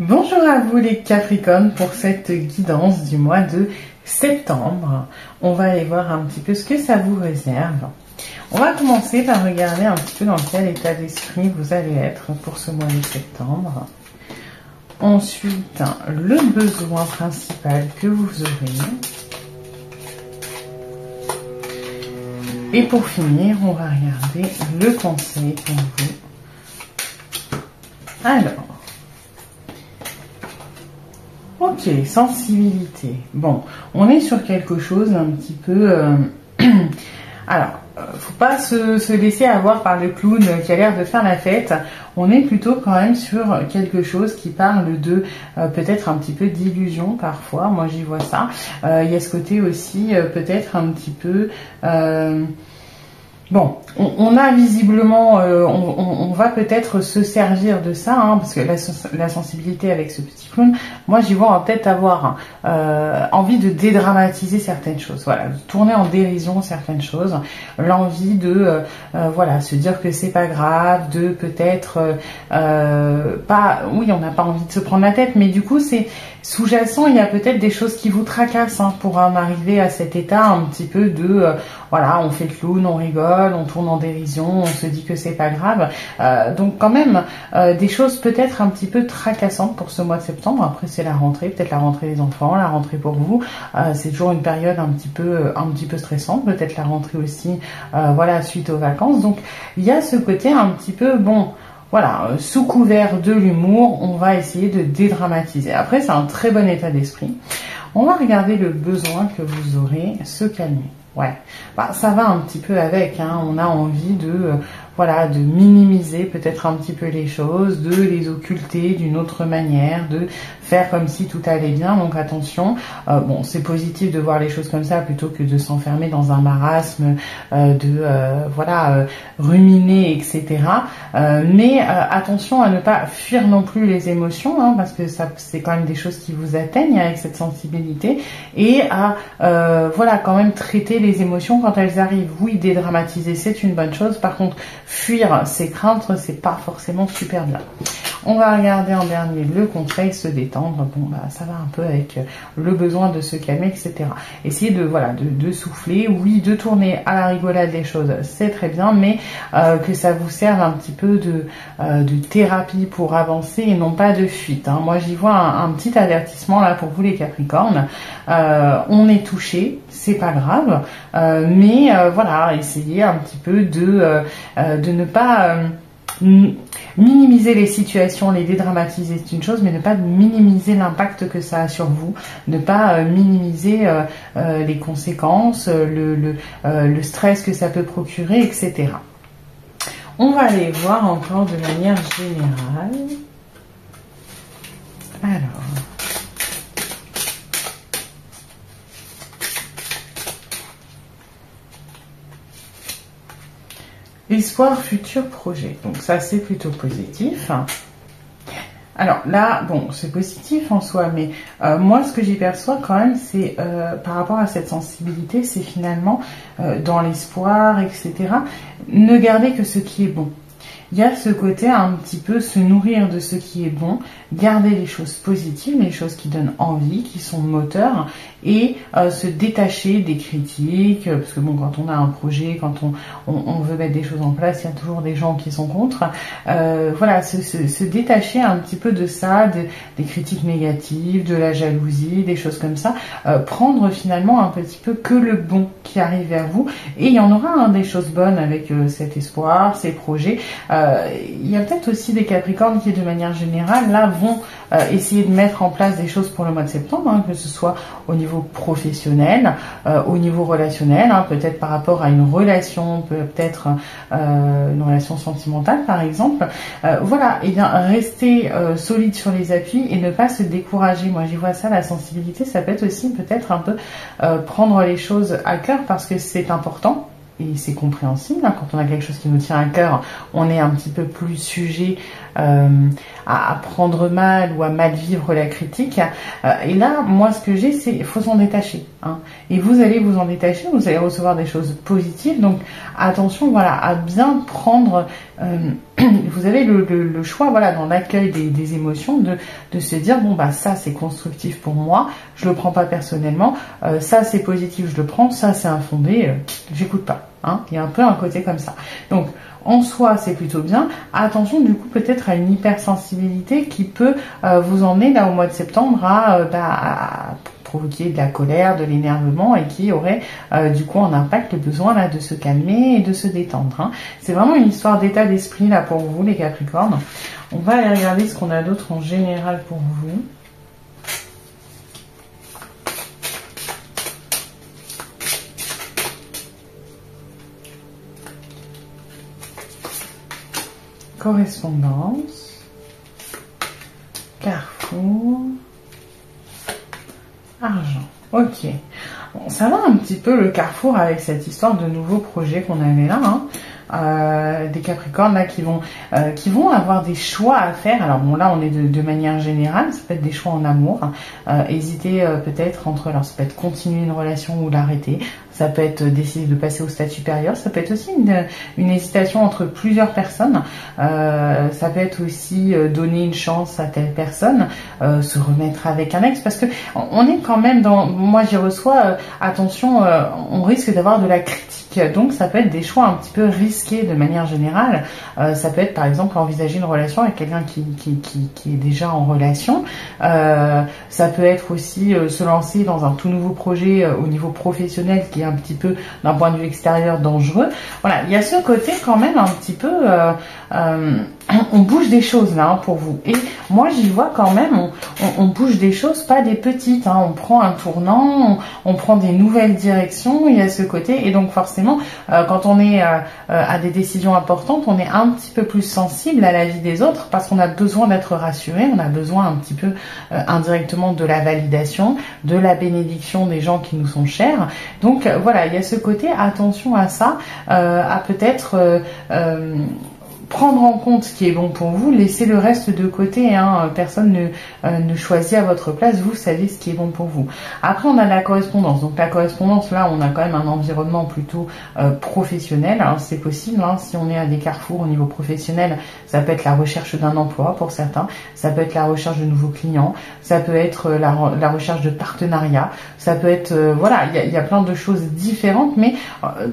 Bonjour à vous les Capricornes pour cette guidance du mois de septembre. On va aller voir un petit peu ce que ça vous réserve. On va commencer par regarder un petit peu dans quel état d'esprit vous allez être pour ce mois de septembre. Ensuite, le besoin principal que vous aurez. Et pour finir, on va regarder le conseil pour vous. Alors. Ok, sensibilité. Bon, on est sur quelque chose un petit peu... Alors, faut pas se laisser avoir par le clown qui a l'air de faire la fête. On est plutôt quand même sur quelque chose qui parle de peut-être un petit peu d'illusion parfois. Moi, j'y vois ça. Il y a ce côté aussi peut-être un petit peu... Bon, on a visiblement, on va peut-être se servir de ça, hein, parce que la sensibilité avec ce petit clown, moi j'y vois en tête avoir envie de dédramatiser certaines choses, voilà, de tourner en dérision certaines choses, l'envie de, voilà, se dire que c'est pas grave, de peut-être pas, oui, on n'a pas envie de se prendre la tête, mais du coup c'est sous-jacent, il y a peut-être des choses qui vous tracassent hein, pour en arriver à cet état un petit peu de, voilà, on fait le clown, on rigole, on tourne en dérision, on se dit que c'est pas grave. Donc quand même, des choses peut-être un petit peu tracassantes pour ce mois de septembre. Après c'est la rentrée, peut-être la rentrée des enfants, la rentrée pour vous. C'est toujours une période un petit peu stressante, peut-être la rentrée aussi, voilà, suite aux vacances. Donc il y a ce côté un petit peu, bon... Voilà, sous couvert de l'humour, on va essayer de dédramatiser. Après, c'est un très bon état d'esprit. On va regarder le besoin que vous aurez, se calmer. Ouais, bah, ça va un petit peu avec, hein. On a envie de, voilà, de minimiser peut-être un petit peu les choses, de les occulter d'une autre manière, de faire comme si tout allait bien. Donc attention, bon, c'est positif de voir les choses comme ça plutôt que de s'enfermer dans un marasme, voilà, ruminer, etc. Mais attention à ne pas fuir non plus les émotions, hein, parce que ça, c'est quand même des choses qui vous atteignent avec cette sensibilité, et à, voilà, quand même traiter les émotions quand elles arrivent. Oui, dédramatiser, c'est une bonne chose. Par contre, fuir ses craintes, c'est pas forcément super bien. On va regarder en dernier le conseil, se détendre. Bon, bah, ça va un peu avec le besoin de se calmer, etc. Essayez de, voilà, de souffler. Oui, de tourner à la rigolade les choses, c'est très bien, mais que ça vous serve un petit peu de thérapie pour avancer et non pas de fuite. Hein. Moi, j'y vois un petit avertissement là pour vous les Capricornes. On est touché, c'est pas grave, mais voilà, essayez un petit peu de ne pas minimiser les situations, les dédramatiser, c'est une chose, mais ne pas minimiser l'impact que ça a sur vous, ne pas minimiser les conséquences, le stress que ça peut procurer, etc. On va aller voir encore de manière générale. Alors... Espoir, futur projet. Donc ça, c'est plutôt positif. Alors là, bon, c'est positif en soi, mais moi, ce que j'y perçois quand même, c'est par rapport à cette sensibilité, c'est finalement dans l'espoir, etc. Ne garder que ce qui est bon. Il y a ce côté un petit peu se nourrir de ce qui est bon, garder les choses positives, les choses qui donnent envie, qui sont moteurs, et se détacher des critiques, parce que bon, quand on a un projet, quand on veut mettre des choses en place, il y a toujours des gens qui sont contre. Voilà, se détacher un petit peu de ça, des critiques négatives, de la jalousie, des choses comme ça. Prendre finalement un petit peu que le bon qui arrive vers vous, et il y en aura hein, des choses bonnes avec cet espoir, ces projets. Il y a peut-être aussi des Capricornes qui, de manière générale, là, vont essayer de mettre en place des choses pour le mois de septembre, hein, que ce soit au niveau professionnel, au niveau relationnel, hein, peut-être par rapport à une relation, peut-être une relation sentimentale, par exemple. Voilà, et bien, rester solide sur les appuis et ne pas se décourager. Moi, j'y vois ça, la sensibilité, ça peut être aussi peut-être un peu prendre les choses à cœur parce que c'est important. Et c'est compréhensible, hein, quand on a quelque chose qui nous tient à cœur, on est un petit peu plus sujet à prendre mal ou à mal vivre la critique. Et là, moi, ce que j'ai, c'est il faut s'en détacher. Hein. Et vous allez vous en détacher, vous allez recevoir des choses positives. Donc, attention, voilà, à bien prendre... vous avez le choix, voilà, dans l'accueil des émotions, de se dire, bon, bah ça, c'est constructif pour moi, je le prends pas personnellement, ça, c'est positif, je le prends, ça, c'est infondé, j'écoute pas. Hein. Il y a un peu un côté comme ça. Donc, en soi, c'est plutôt bien. Attention, du coup, peut-être à une hypersensibilité qui peut vous emmener, là, au mois de septembre, à provoquer de la colère, de l'énervement et qui aurait, du coup, en impact le besoin, là, de se calmer et de se détendre. Hein. C'est vraiment une histoire d'état d'esprit, là, pour vous, les Capricornes. On va aller regarder ce qu'on a d'autre en général pour vous. Correspondance, Carrefour, argent. Ok. Bon, ça va un petit peu le Carrefour avec cette histoire de nouveaux projets qu'on avait là. Hein. Des Capricornes là qui vont avoir des choix à faire. Alors bon, là on est de manière générale, ça peut être des choix en amour. Hésiter peut-être entre, alors ça peut être continuer une relation ou l'arrêter. Ça peut être décider de passer au stade supérieur. Ça peut être aussi une hésitation entre plusieurs personnes. Ça peut être aussi donner une chance à telle personne, se remettre avec un ex, parce que on est quand même dans. Moi, j'y reçois. Attention, on risque d'avoir de la critique. Donc, ça peut être des choix un petit peu risqués de manière générale. Ça peut être, par exemple, envisager une relation avec quelqu'un qui est déjà en relation. Ça peut être aussi se lancer dans un tout nouveau projet au niveau professionnel qui est un petit peu, d'un point de vue extérieur, dangereux. Voilà, il y a ce côté quand même un petit peu... on bouge des choses là, hein, pour vous. Et moi, j'y vois quand même, on bouge des choses, pas des petites. Hein. On prend un tournant, on prend des nouvelles directions, il y a ce côté. Et donc forcément, quand on est à des décisions importantes, on est un petit peu plus sensible à la vie des autres parce qu'on a besoin d'être rassuré, on a besoin un petit peu indirectement de la validation, de la bénédiction des gens qui nous sont chers. Donc voilà, il y a ce côté, attention à ça, à peut-être... prendre en compte ce qui est bon pour vous, laissez le reste de côté, hein. Personne ne choisit à votre place, vous savez ce qui est bon pour vous. Après, on a la correspondance. Donc la correspondance, là, on a quand même un environnement plutôt professionnel. Alors c'est possible, hein, si on est à des carrefours au niveau professionnel, ça peut être la recherche d'un emploi pour certains, ça peut être la recherche de nouveaux clients, ça peut être la recherche de partenariats, ça peut être, voilà, il y a plein de choses différentes, mais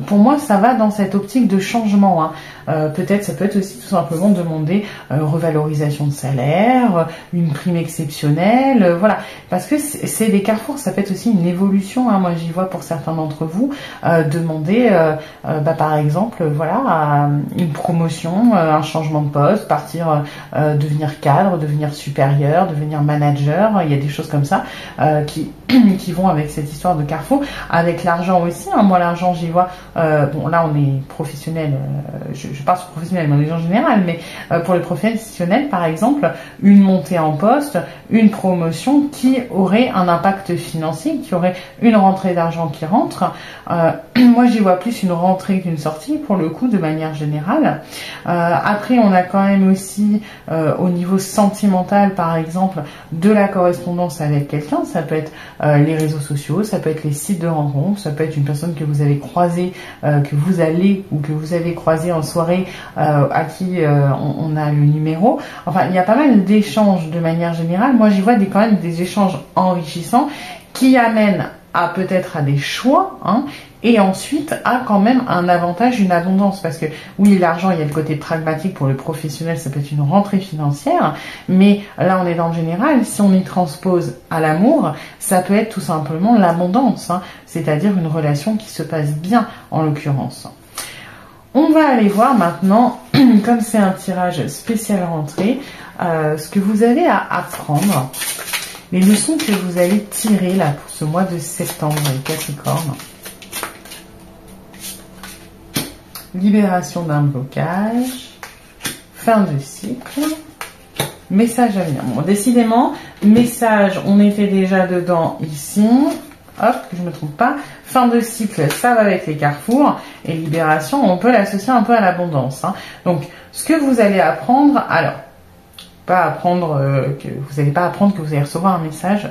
pour moi, ça va dans cette optique de changement, hein. Peut-être, ça peut être aussi tout simplement demander revalorisation de salaire, une prime exceptionnelle, voilà. Parce que c'est des carrefours, ça peut être aussi une évolution, hein. Moi, j'y vois pour certains d'entre vous, demander, par exemple, voilà, une promotion, un changement de poste, partir, devenir cadre, devenir supérieur, devenir manager. Il y a des choses comme ça qui vont avec cette histoire de carrefour. Avec l'argent aussi, hein. Moi, l'argent, j'y vois, bon, là, on est professionnel, je parle sur professionnel, mais en général, mais pour les professionnels, par exemple, une montée en poste, une promotion qui aurait un impact financier, qui aurait une rentrée d'argent qui rentre. Moi, j'y vois plus une rentrée qu'une sortie, pour le coup, de manière générale. Après, on a quand même aussi, au niveau sentimental, par exemple, de la correspondance avec quelqu'un. Ça peut être les réseaux sociaux, ça peut être les sites de rencontres, ça peut être une personne que vous avez croisée, que vous allez ou que vous avez croisée en soirée, à qui on a le numéro. Enfin, il y a pas mal d'échanges de manière générale. Moi, j'y vois quand même des échanges enrichissants qui amènent à peut-être à des choix, hein, et ensuite à quand même un avantage, une abondance. Parce que oui, l'argent, il y a le côté pragmatique pour le professionnel, ça peut être une rentrée financière, mais là, on est dans le général. Si on y transpose à l'amour, ça peut être tout simplement l'abondance, hein, c'est-à-dire une relation qui se passe bien, en l'occurrence. On va aller voir maintenant, comme c'est un tirage spécial rentrée, ce que vous avez à apprendre, les leçons que vous allez tirer là pour ce mois de septembre, les Capricornes. Libération d'un blocage, fin de cycle, message à venir. Bon, décidément, message, on était déjà dedans ici. Hop, que je ne me trompe pas. Fin de cycle, ça va avec les carrefours. Et libération, on peut l'associer un peu à l'abondance, hein. Donc, ce que vous allez apprendre, alors, pas apprendre que vous n'allez pas apprendre que vous allez recevoir un message,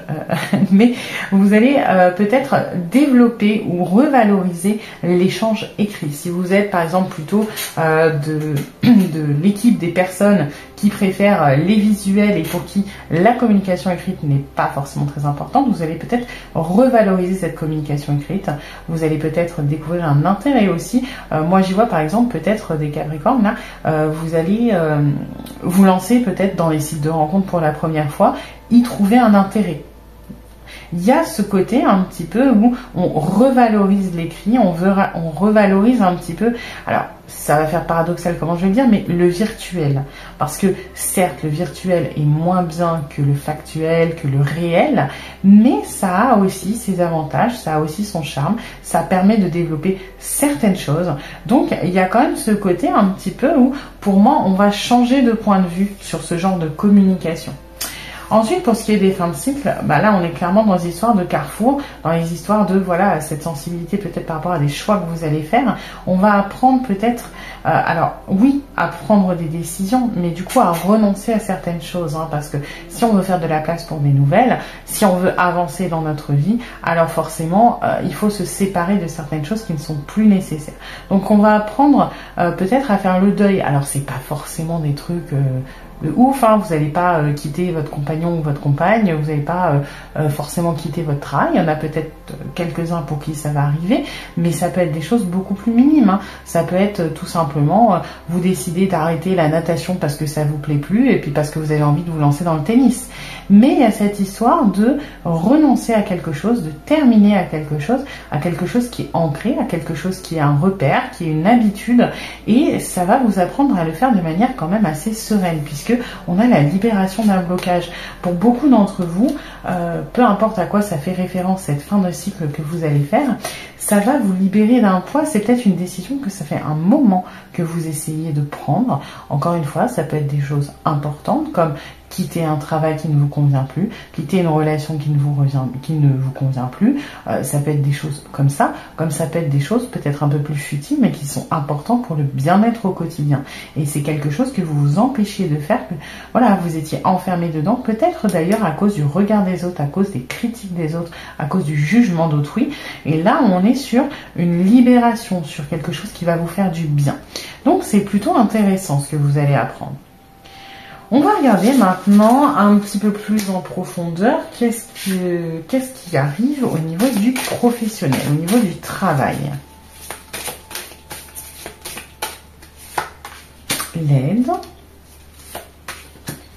mais vous allez peut-être développer ou revaloriser l'échange écrit. Si vous êtes par exemple plutôt de l'équipe des personnes qui préfèrent les visuels et pour qui la communication écrite n'est pas forcément très importante, vous allez peut-être revaloriser cette communication écrite. Vous allez peut-être découvrir un intérêt aussi. Moi j'y vois par exemple peut-être des Capricornes là, vous allez vous lancer peut-être dans les sites de rencontres pour la première fois, y trouver un intérêt. Il y a ce côté un petit peu où on revalorise l'écrit, on revalorise un petit peu, alors ça va faire paradoxal comment je vais le dire, mais le virtuel. Parce que certes, le virtuel est moins bien que le factuel, que le réel, mais ça a aussi ses avantages, ça a aussi son charme, ça permet de développer certaines choses. Donc il y a quand même ce côté un petit peu où, pour moi, on va changer de point de vue sur ce genre de communication. Ensuite, pour ce qui est des fins de cycle, bah là, on est clairement dans les histoires de carrefour, dans les histoires de, voilà, cette sensibilité peut-être par rapport à des choix que vous allez faire. On va apprendre peut-être, alors oui, à prendre des décisions, mais du coup à renoncer à certaines choses, hein, parce que si on veut faire de la place pour des nouvelles, si on veut avancer dans notre vie, alors forcément, il faut se séparer de certaines choses qui ne sont plus nécessaires. Donc on va apprendre peut-être à faire le deuil. Alors c'est pas forcément des trucs de ouf, hein, vous n'allez pas quitter votre compagnon ou votre compagne, vous n'allez pas forcément quitter votre travail, il y en a peut-être quelques-uns pour qui ça va arriver, mais ça peut être des choses beaucoup plus minimes, hein. Ça peut être tout simplement, vous décidez d'arrêter la natation parce que ça vous plaît plus, et puis parce que vous avez envie de vous lancer dans le tennis. Mais il y a cette histoire de renoncer à quelque chose, de terminer à quelque chose qui est ancré, à quelque chose qui est un repère, qui est une habitude, et ça va vous apprendre à le faire de manière quand même assez sereine, puisque on a la libération d'un blocage. Pour beaucoup d'entre vous, peu importe à quoi ça fait référence cette fin de cycle que vous allez faire, ça va vous libérer d'un poids. C'est peut-être une décision que ça fait un moment que vous essayez de prendre. Encore une fois, ça peut être des choses importantes comme quitter un travail qui ne vous convient plus, quitter une relation qui ne vous convient plus. Ça peut être des choses comme ça peut être des choses peut-être un peu plus futiles, mais qui sont importantes pour le bien-être au quotidien. Et c'est quelque chose que vous vous empêchiez de faire, que voilà, vous étiez enfermé dedans, peut-être d'ailleurs à cause du regard des autres, à cause des critiques des autres, à cause du jugement d'autrui. Et là, on est sur une libération, sur quelque chose qui va vous faire du bien. Donc c'est plutôt intéressant ce que vous allez apprendre. On va regarder maintenant un petit peu plus en profondeur qu'est-ce qui arrive au niveau du professionnel, au niveau du travail. L'aide,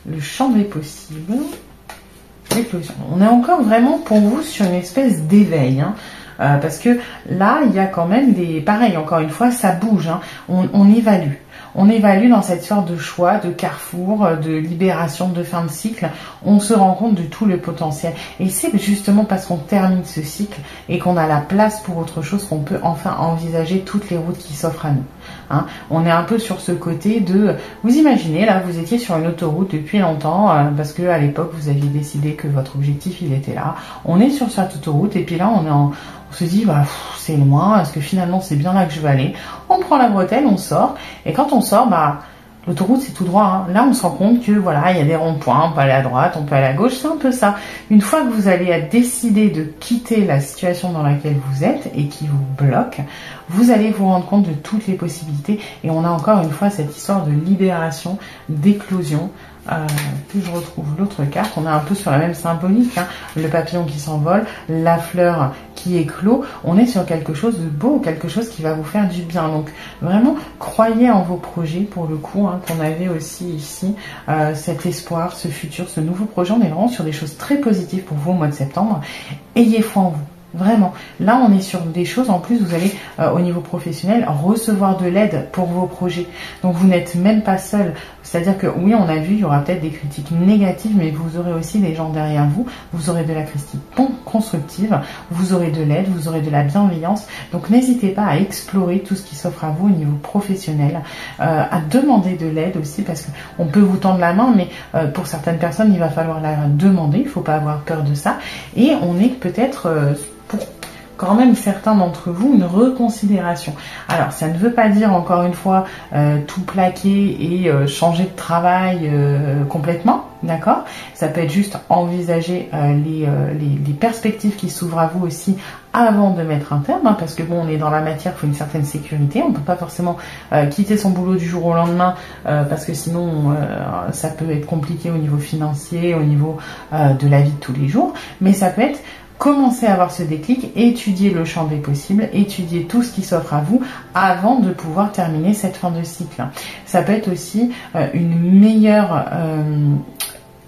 le champ des possibles, l'éclosion. On est encore vraiment pour vous sur une espèce d'éveil, hein. Parce que là, il y a quand même des... Pareil, encore une fois, ça bouge, hein. On évalue. On évalue dans cette sorte de choix, de carrefour, de libération, de fin de cycle. On se rend compte de tout le potentiel. Et c'est justement parce qu'on termine ce cycle et qu'on a la place pour autre chose qu'on peut enfin envisager toutes les routes qui s'offrent à nous. Hein, on est un peu sur ce côté de... Vous imaginez, là, vous étiez sur une autoroute depuis longtemps parce que à l'époque, vous aviez décidé que votre objectif, il était là. On est sur cette autoroute et puis là, on se dit, bah, c'est loin, est-ce que finalement, c'est bien là que je vais aller? On prend la bretelle, on sort. Et quand on sort, bah... L'autoroute, c'est tout droit. Hein. Là, on se rend compte que voilà, il y a des ronds-points, on peut aller à droite, on peut aller à gauche. C'est un peu ça. Une fois que vous allez décider de quitter la situation dans laquelle vous êtes et qui vous bloque, vous allez vous rendre compte de toutes les possibilités. Et on a encore une fois cette histoire de libération, d'éclosion. Que je retrouve l'autre carte, on est un peu sur la même symbolique, hein. Le papillon qui s'envole, la fleur qui éclot, on est sur quelque chose de beau, quelque chose qui va vous faire du bien. Donc vraiment, croyez en vos projets pour le coup, hein, qu'on avait aussi ici, cet espoir, ce futur, ce nouveau projet. On est vraiment sur des choses très positives pour vous au mois de septembre. Ayez foi en vous. Vraiment, là on est sur des choses, en plus vous allez au niveau professionnel recevoir de l'aide pour vos projets, donc vous n'êtes même pas seul, c'est à dire que oui, on a vu, il y aura peut-être des critiques négatives, mais vous aurez aussi des gens derrière vous, vous aurez de la critique constructive, vous aurez de l'aide, vous aurez de la bienveillance, donc n'hésitez pas à explorer tout ce qui s'offre à vous au niveau professionnel, à demander de l'aide aussi, parce qu'on peut vous tendre la main, mais pour certaines personnes il va falloir la demander, il ne faut pas avoir peur de ça, et on est peut-être quand même certains d'entre vous une reconsidération. Alors ça ne veut pas dire encore une fois tout plaquer et changer de travail complètement, d'accord? Ça peut être juste envisager les perspectives qui s'ouvrent à vous aussi avant de mettre un terme, hein, parce que bon, on est dans la matière, il faut une certaine sécurité, on ne peut pas forcément quitter son boulot du jour au lendemain, parce que sinon ça peut être compliqué au niveau financier, au niveau de la vie de tous les jours, mais ça peut être commencer à avoir ce déclic, étudier le champ des possibles, étudier tout ce qui s'offre à vous avant de pouvoir terminer cette fin de cycle. Ça peut être aussi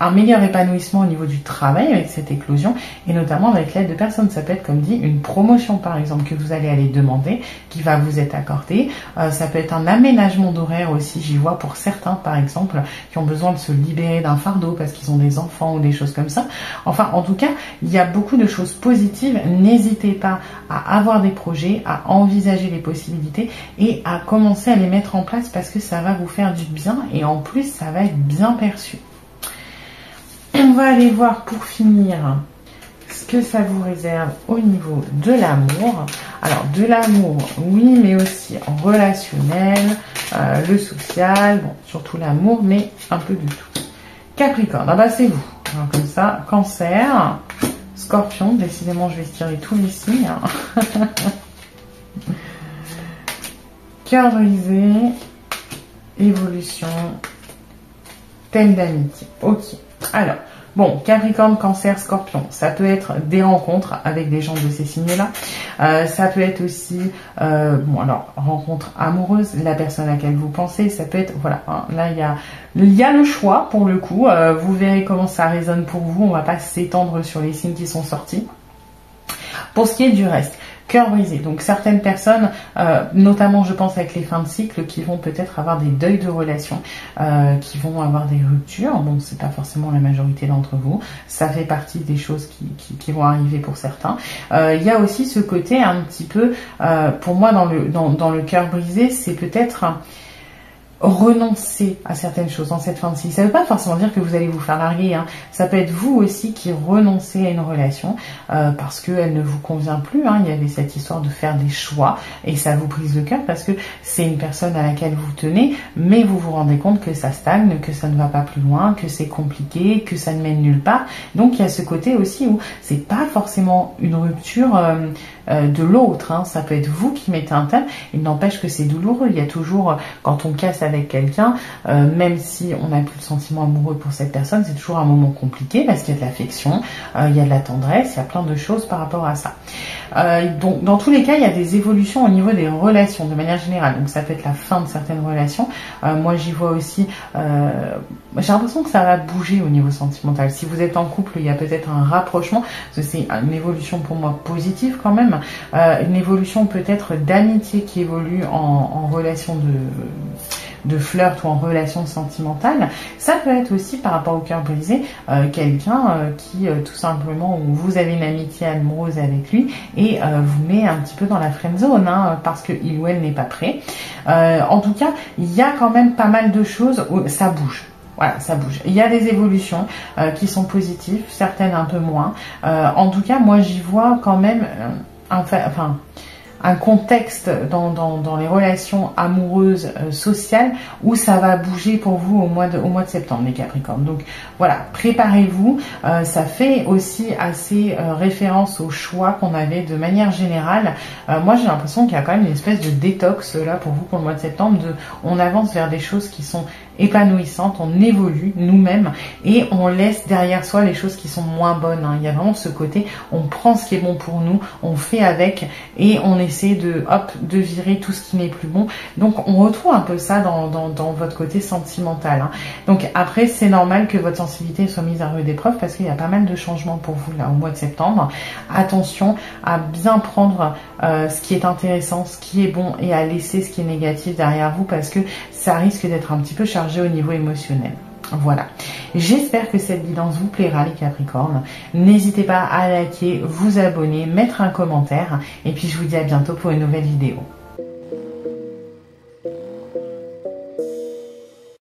un meilleur épanouissement au niveau du travail avec cette éclosion et notamment avec l'aide de personnes. Ça peut être, comme dit, une promotion par exemple que vous allez aller demander, qui va vous être accordée. Ça peut être un aménagement d'horaire aussi, j'y vois pour certains par exemple, qui ont besoin de se libérer d'un fardeau parce qu'ils ont des enfants ou des choses comme ça. Enfin, en tout cas, il y a beaucoup de choses positives. N'hésitez pas à avoir des projets, à envisager les possibilités et à commencer à les mettre en place parce que ça va vous faire du bien et en plus, ça va être bien perçu. On va aller voir pour finir ce que ça vous réserve au niveau de l'amour. Alors de l'amour, oui, mais aussi en relationnel, le social, bon, surtout l'amour, mais un peu de tout. Capricorne, ah bah c'est vous. Alors comme ça, Cancer, Scorpion, décidément je vais tirer tous les signes. Cœur brisé, évolution, thème d'amitié. Ok. Alors, bon, Capricorne, Cancer, Scorpion, ça peut être des rencontres avec des gens de ces signes-là. Ça peut être aussi, rencontre amoureuse, la personne à laquelle vous pensez. Ça peut être, voilà, hein, là il y a le choix pour le coup. Vous verrez comment ça résonne pour vous. On va pas s'étendre sur les signes qui sont sortis. Pour ce qui est du reste, cœur brisé. Donc certaines personnes, notamment je pense avec les fins de cycle, qui vont peut-être avoir des deuils de relations, qui vont avoir des ruptures. Bon, c'est pas forcément la majorité d'entre vous. Ça fait partie des choses qui vont arriver pour certains. Il y a aussi ce côté un petit peu, pour moi dans le cœur brisé, c'est peut-être renoncer à certaines choses dans cette fin de cycle. Ça ne veut pas forcément dire que vous allez vous faire larguer, hein. Ça peut être vous aussi qui renoncez à une relation parce qu'elle ne vous convient plus, hein. Il y avait cette histoire de faire des choix et ça vous brise le cœur parce que c'est une personne à laquelle vous tenez, mais vous vous rendez compte que ça stagne, que ça ne va pas plus loin, que c'est compliqué, que ça ne mène nulle part. Donc il y a ce côté aussi où c'est pas forcément une rupture de l'autre, hein. Ça peut être vous qui mettez un terme. Il n'empêche que c'est douloureux. Il y a toujours, quand on casse avec quelqu'un, même si on n'a plus le sentiment amoureux pour cette personne, c'est toujours un moment compliqué parce qu'il y a de l'affection, il y a de la tendresse, il y a plein de choses par rapport à ça. Donc dans tous les cas, il y a des évolutions au niveau des relations de manière générale. Donc ça peut être la fin de certaines relations. Moi j'y vois aussi, j'ai l'impression que ça va bouger au niveau sentimental. Si vous êtes en couple, il y a peut-être un rapprochement, parce que c'est une évolution pour moi positive quand même, une évolution peut-être d'amitié qui évolue en relation de flirt ou en relation sentimentale. Ça peut être aussi par rapport au cœur brisé, quelqu'un qui tout simplement, où vous avez une amitié amoureuse avec lui et vous met un petit peu dans la friend zone, hein, parce que il ou elle n'est pas prêt. En tout cas, il y a quand même pas mal de choses où ça bouge. Voilà, ça bouge. Il y a des évolutions qui sont positives, certaines un peu moins. En tout cas, moi j'y vois quand même un contexte dans les relations amoureuses, sociales, où ça va bouger pour vous au mois de septembre, les Capricornes. Donc voilà, préparez-vous. Ça fait aussi assez référence au choix qu'on avait de manière générale. Moi, j'ai l'impression qu'il y a quand même une espèce de détox là pour vous pour le mois de septembre. On avance vers des choses qui sont épanouissantes, on évolue nous-mêmes et on laisse derrière soi les choses qui sont moins bonnes, hein. Il y a vraiment ce côté, on prend ce qui est bon pour nous, on fait avec et on essaie de virer tout ce qui n'est plus bon. Donc on retrouve un peu ça dans votre côté sentimental, hein. Donc après, c'est normal que votre sensibilité soit mise à rude épreuve parce qu'il y a pas mal de changements pour vous là au mois de septembre. Attention à bien prendre ce qui est intéressant, ce qui est bon et à laisser ce qui est négatif derrière vous parce que ça risque d'être un petit peu chargé au niveau émotionnel. Voilà, j'espère que cette guidance vous plaira les Capricornes. N'hésitez pas à liker, vous abonner, mettre un commentaire et puis je vous dis à bientôt pour une nouvelle vidéo.